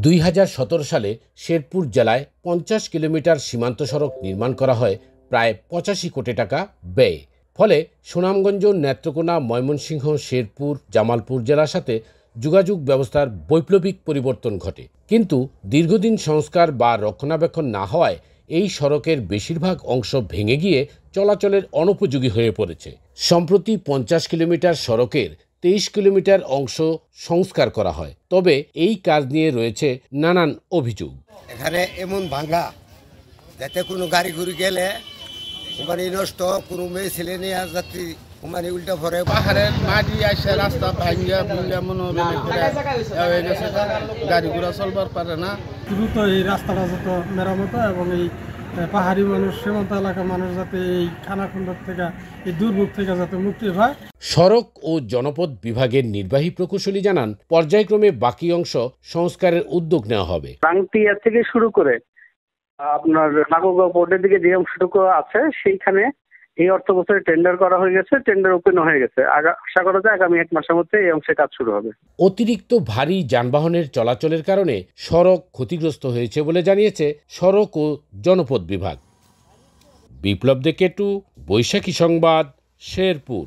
2017 সালে শেরপুর জেলায় 50 কিলোমিটার সীমান্ত সড়ক নির্মাণ করা হয় প্রায় 85 কোটি টাকা ব্যয়ে। ফলে সুনামগঞ্জ, নেত্রকোনা, ময়মনসিংহ, শেরপুর, জামালপুর জেলার সাথে যোগাযোগ ব্যবস্থার বৈপ্লবিক পরিবর্তন ঘটে। কিন্তু দীর্ঘদিন সংস্কার বা রক্ষণাবেক্ষণ না হওয়ায় এই সড়কের বেশিরভাগ অংশ ভেঙে গিয়ে চলাচলের অনুপযোগী হয়ে পড়েছে। সম্প্রতি 50 কিলোমিটার সড়কের 23 কিলোমিটার অংশ সংস্কার করা হয়, তবে এই কাজ নিয়ে রয়েছে নানান অভিযোগ। এখানে এমন ভাঙ্গা যাতে কোনো গাড়ি ঘুরে গেলে মানে নষ্ট, কোনো মেয়ে ছেলে নিয়ে যাত্রী মানে উল্টা ভরে পাহাড়ের মাটি আসে রাস্তা ভাঙ্গা ভুঙ্গা মনে গাড়ি ঘোড়া চলবার পারে না। দ্রুত এই রাস্তাটা যত মেরামত এবং এই পাহাড়ি মানুষ, সীমান্ত এলাকার মানুষ যাতে এই খানাখন্দর থেকে, এই দুর্ভোগ থেকে যাতে মুক্তি হয়। সড়ক ও জনপথ বিভাগের নির্বাহী প্রকৌশলী জানান, পর্যায়ক্রমে বাকি অংশ সংস্কারের উদ্যোগ নেওয়া হবে। রাংটিয়া থেকে শুরু করে আপনার নাগরগাঁও পোর্টের দিকে যে অংশটুকু আছে সেইখানে এই অর্থ বছরে টেন্ডার করা হয়ে গেছে, টেন্ডার ওপেন হয়ে গেছে। আশা করা যায় আগামী 1 মাসের মধ্যে এই অংশে কাজ শুরু হবে। অতিরিক্ত ভারী যানবাহনের চলাচলের কারণে সড়ক ক্ষতিগ্রস্ত হয়েছে বলে জানিয়েছে সড়ক ও জনপথ বিভাগ। বিপ্লব দে কেটু, বৈশাখী সংবাদ, শেরপুর।